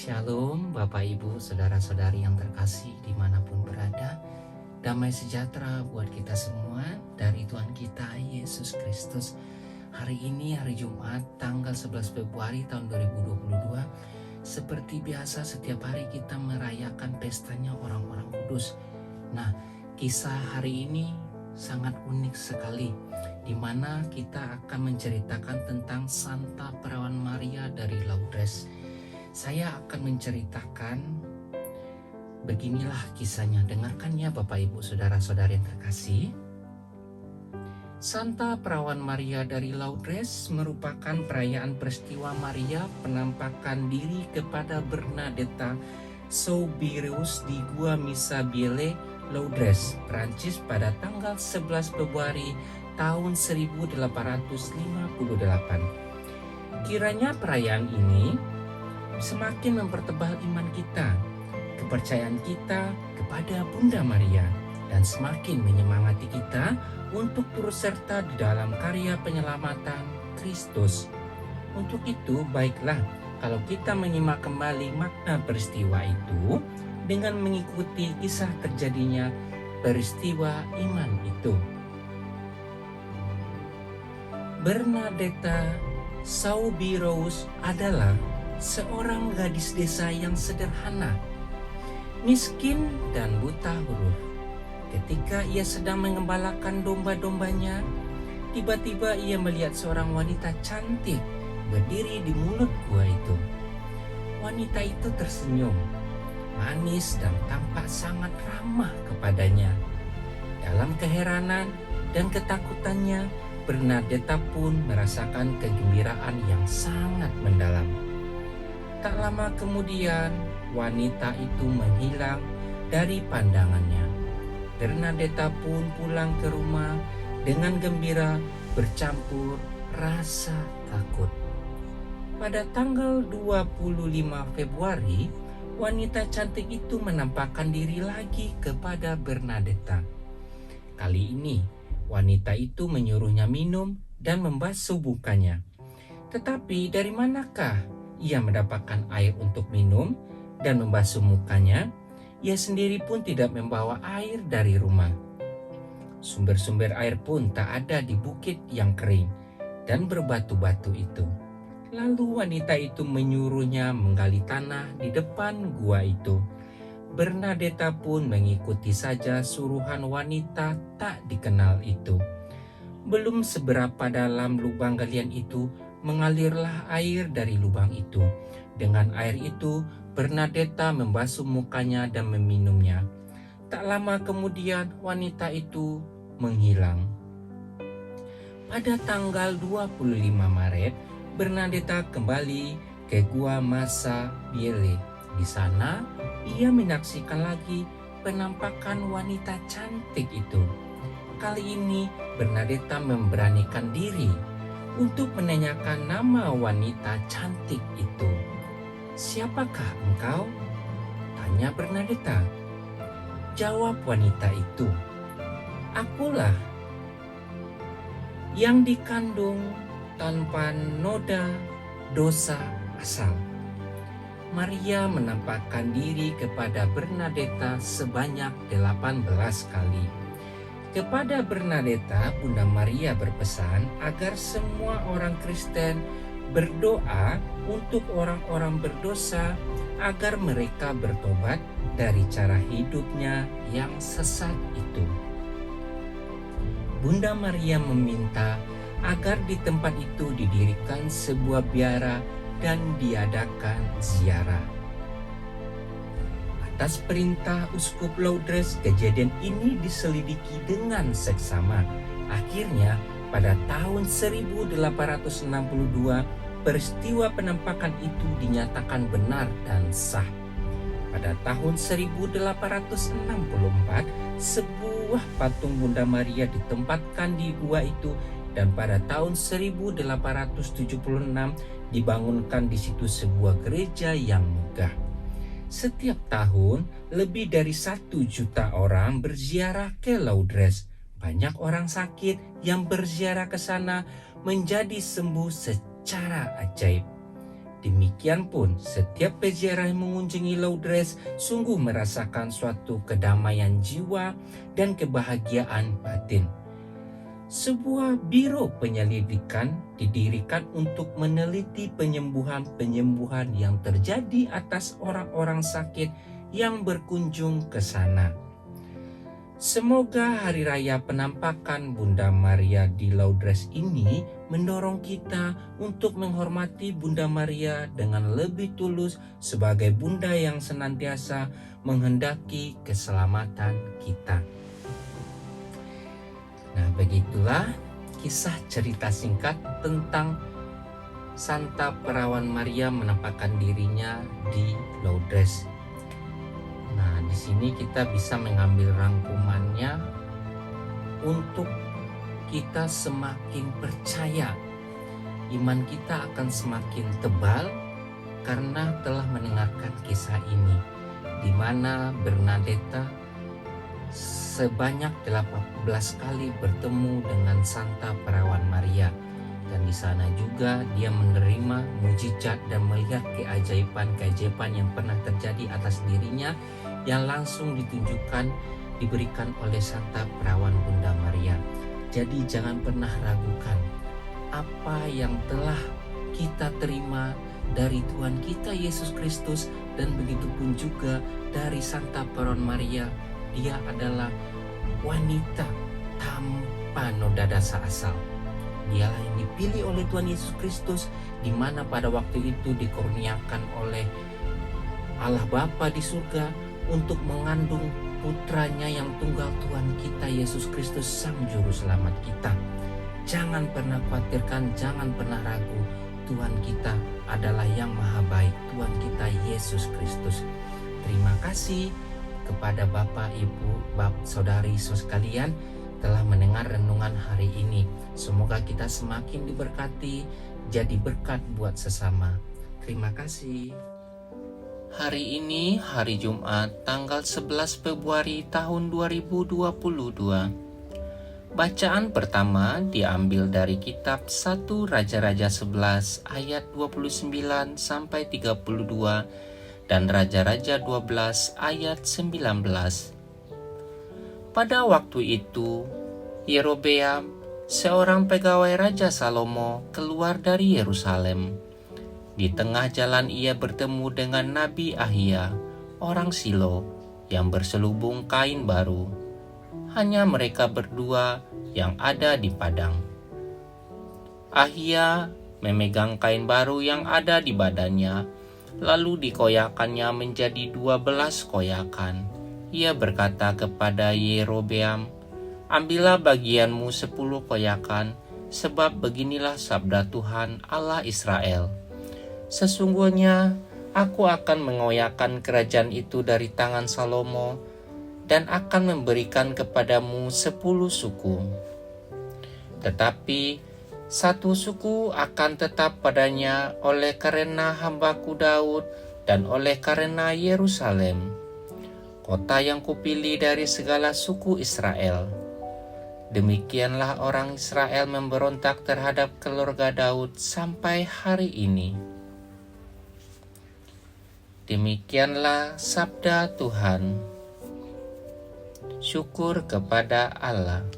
Shalom Bapak Ibu Saudara-saudari yang terkasih dimanapun berada. Damai sejahtera buat kita semua dari Tuhan kita Yesus Kristus. Hari ini hari Jumat tanggal 11 Februari tahun 2022. Seperti biasa setiap hari kita merayakan pestanya orang-orang kudus. Nah, kisah hari ini sangat unik sekali, di mana kita akan menceritakan tentang Santa Perawan Maria dari Lourdes. Saya akan menceritakan, beginilah kisahnya. Dengarkan ya Bapak Ibu Saudara-saudari yang terkasih. Santa Perawan Maria dari Lourdes merupakan perayaan peristiwa Maria penampakan diri kepada Bernadetta Soubirous di Gua Misabielle, Lourdes, Prancis pada tanggal 11 Februari tahun 1858. Kiranya perayaan ini semakin mempertebal iman kita, kepercayaan kita kepada Bunda Maria, dan semakin menyemangati kita untuk turut serta di dalam karya penyelamatan Kristus. Untuk itu, baiklah kalau kita menyimak kembali makna peristiwa itu dengan mengikuti kisah terjadinya peristiwa iman itu. Bernadetta Soubirous adalah seorang gadis desa yang sederhana, miskin dan buta huruf. Ketika ia sedang mengembalakan domba-dombanya, tiba-tiba ia melihat seorang wanita cantik berdiri di mulut gua itu. Wanita itu tersenyum, manis dan tampak sangat ramah kepadanya. Dalam keheranan dan ketakutannya, Bernadetta pun merasakan kegembiraan yang sangat mendalam. Tak lama kemudian, wanita itu menghilang dari pandangannya. Bernadetta pun pulang ke rumah dengan gembira bercampur rasa takut. Pada tanggal 25 Februari, wanita cantik itu menampakkan diri lagi kepada Bernadetta. Kali ini, wanita itu menyuruhnya minum dan membasuh mukanya. Tetapi dari manakah ia mendapatkan air untuk minum dan membasuh mukanya? Ia sendiri pun tidak membawa air dari rumah. Sumber-sumber air pun tak ada di bukit yang kering dan berbatu-batu itu. Lalu wanita itu menyuruhnya menggali tanah di depan gua itu. Bernadetta pun mengikuti saja suruhan wanita tak dikenal itu. Belum seberapa dalam lubang galian itu, mengalirlah air dari lubang itu. Dengan air itu, Bernadetta membasuh mukanya dan meminumnya. Tak lama kemudian, wanita itu menghilang. Pada tanggal 25 Maret, Bernadetta kembali ke Gua Misabielle. Di sana, ia menyaksikan lagi penampakan wanita cantik itu. Kali ini, Bernadetta memberanikan diri untuk menanyakan nama wanita cantik itu. "Siapakah engkau?" tanya Bernadetta. Jawab wanita itu, "Akulah yang dikandung tanpa noda dosa asal." Maria menampakkan diri kepada Bernadetta sebanyak 18 kali. Kepada Bernadetta, Bunda Maria berpesan agar semua orang Kristen berdoa untuk orang-orang berdosa agar mereka bertobat dari cara hidupnya yang sesat itu. Bunda Maria meminta agar di tempat itu didirikan sebuah biara dan diadakan ziarah. Atas perintah Uskup Lourdes, kejadian ini diselidiki dengan seksama. Akhirnya, pada tahun 1862, peristiwa penampakan itu dinyatakan benar dan sah. Pada tahun 1864, sebuah patung Bunda Maria ditempatkan di gua itu, dan pada tahun 1876 dibangunkan di situ sebuah gereja yang megah. Setiap tahun, lebih dari 1 juta orang berziarah ke Lourdes. Banyak orang sakit yang berziarah ke sana menjadi sembuh secara ajaib. Demikian pun setiap peziarah yang mengunjungi Lourdes sungguh merasakan suatu kedamaian jiwa dan kebahagiaan batin. Sebuah biro penyelidikan didirikan untuk meneliti penyembuhan-penyembuhan yang terjadi atas orang-orang sakit yang berkunjung ke sana. Semoga hari raya penampakan Bunda Maria di Lourdes ini mendorong kita untuk menghormati Bunda Maria dengan lebih tulus sebagai Bunda yang senantiasa menghendaki keselamatan kita. Nah, begitulah kisah cerita singkat tentang Santa Perawan Maria menampakkan dirinya di Lourdes. Nah, di sini kita bisa mengambil rangkumannya untuk kita semakin percaya. Iman kita akan semakin tebal karena telah mendengarkan kisah ini, di mana Bernadetta sebanyak 18 kali bertemu dengan Santa Perawan Maria. Dan di sana juga dia menerima mujizat dan melihat keajaiban-keajaiban yang pernah terjadi atas dirinya yang langsung diberikan oleh Santa Perawan Bunda Maria. Jadi jangan pernah ragukan apa yang telah kita terima dari Tuhan kita Yesus Kristus, dan begitu pun juga dari Santa Perawan Maria. Dia adalah wanita tanpa noda dasa asal. Dialah yang dipilih oleh Tuhan Yesus Kristus, di mana pada waktu itu dikurniakan oleh Allah Bapa di surga untuk mengandung putranya yang tunggal, Tuhan kita Yesus Kristus, Sang Juru Selamat kita. Jangan pernah khawatirkan, jangan pernah ragu. Tuhan kita adalah yang maha baik, Tuhan kita Yesus Kristus. Terima kasih kepada Bapak, Ibu, Saudari sekalian telah mendengar renungan hari ini. Semoga kita semakin diberkati, jadi berkat buat sesama. Terima kasih. Hari ini hari Jumat tanggal 11 Februari tahun 2022. Bacaan pertama diambil dari kitab 1 Raja-Raja 11 ayat 29 sampai 32 dan Raja-Raja 12 ayat 19. Pada waktu itu, Yerobeam, seorang pegawai Raja Salomo, keluar dari Yerusalem. Di tengah jalan ia bertemu dengan Nabi Ahia, orang Silo, yang berselubung kain baru. Hanya mereka berdua yang ada di padang. Ahia memegang kain baru yang ada di badannya, lalu dikoyakannya menjadi 12 koyakan. Ia berkata kepada Yerobeam, "Ambillah bagianmu 10 koyakan, sebab beginilah sabda Tuhan Allah Israel. Sesungguhnya aku akan mengoyakkan kerajaan itu dari tangan Salomo dan akan memberikan kepadamu 10 suku. Tetapi 1 suku akan tetap padanya oleh karena hambaku Daud dan oleh karena Yerusalem, kota yang kupilih dari segala suku Israel." Demikianlah orang Israel memberontak terhadap keluarga Daud sampai hari ini. Demikianlah sabda Tuhan. Syukur kepada Allah.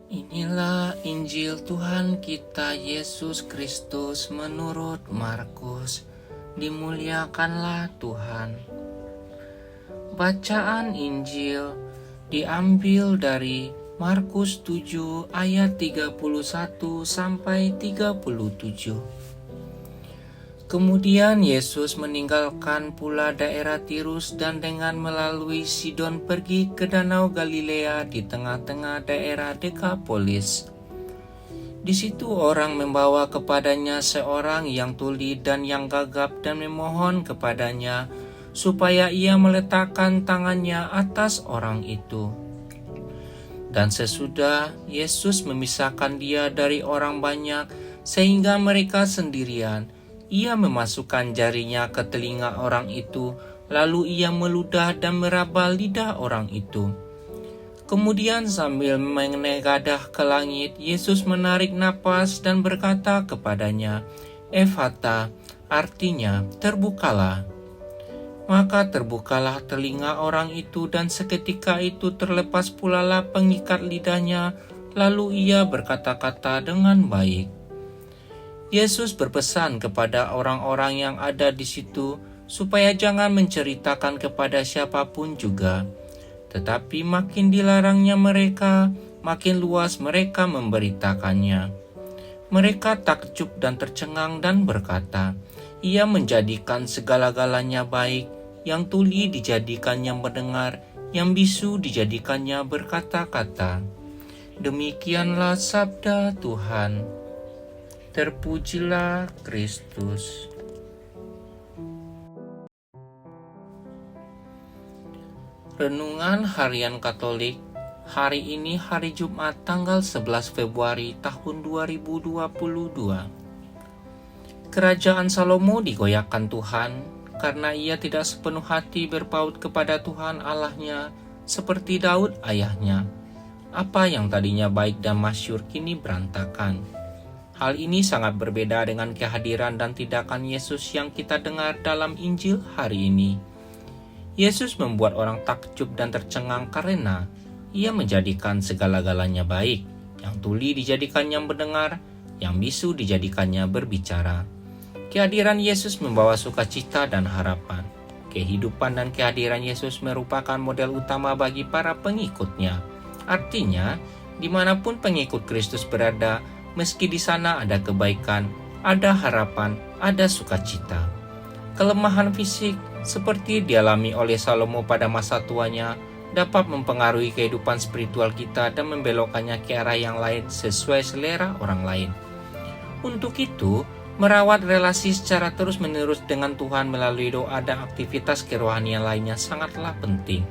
Inilah Injil Tuhan kita Yesus Kristus menurut Markus. Dimuliakanlah Tuhan. Bacaan Injil diambil dari Markus 7 ayat 31 sampai 37. Kemudian Yesus meninggalkan pula daerah Tirus dan dengan melalui Sidon pergi ke Danau Galilea di tengah-tengah daerah Dekapolis. Di situ orang membawa kepadanya seorang yang tuli dan yang gagap dan memohon kepadanya supaya ia meletakkan tangannya atas orang itu. Dan sesudah Yesus memisahkan dia dari orang banyak sehingga mereka sendirian, ia memasukkan jarinya ke telinga orang itu, lalu ia meludah dan meraba lidah orang itu. Kemudian sambil menengadah ke langit, Yesus menarik napas dan berkata kepadanya, "Efata," artinya terbukalah. Maka terbukalah telinga orang itu dan seketika itu terlepas pulalah pengikat lidahnya, lalu ia berkata-kata dengan baik. Yesus berpesan kepada orang-orang yang ada di situ supaya jangan menceritakan kepada siapapun juga. Tetapi makin dilarangnya mereka, makin luas mereka memberitakannya. Mereka takjub dan tercengang dan berkata, "Ia menjadikan segala-galanya baik, yang tuli dijadikannya mendengar, yang bisu dijadikannya berkata-kata." Demikianlah sabda Tuhan. Terpujilah Kristus. Renungan Harian Katolik. Hari ini hari Jumat tanggal 11 Februari tahun 2022. Kerajaan Salomo digoyahkan Tuhan karena ia tidak sepenuh hati berpaut kepada Tuhan Allahnya seperti Daud ayahnya. Apa yang tadinya baik dan masyhur kini berantakan. Hal ini sangat berbeda dengan kehadiran dan tindakan Yesus yang kita dengar dalam Injil hari ini. Yesus membuat orang takjub dan tercengang karena ia menjadikan segala-galanya baik, yang tuli dijadikannya mendengar, yang bisu dijadikannya berbicara. Kehadiran Yesus membawa sukacita dan harapan. Kehidupan dan kehadiran Yesus merupakan model utama bagi para pengikutnya. Artinya, dimanapun pengikut Kristus berada, meski di sana ada kebaikan, ada harapan, ada sukacita. Kelemahan fisik seperti dialami oleh Salomo pada masa tuanya dapat mempengaruhi kehidupan spiritual kita dan membelokkannya ke arah yang lain sesuai selera orang lain. Untuk itu, merawat relasi secara terus-menerus dengan Tuhan melalui doa dan aktivitas kerohanian lainnya sangatlah penting.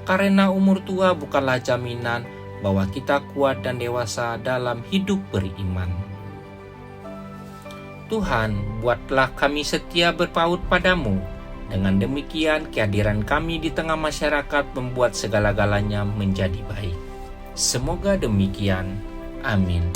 Karena umur tua bukanlah jaminan bahwa kita kuat dan dewasa dalam hidup beriman. Tuhan, buatlah kami setia berpaut padamu. Dengan demikian, kehadiran kami di tengah masyarakat membuat segala-galanya menjadi baik. Semoga demikian. Amin.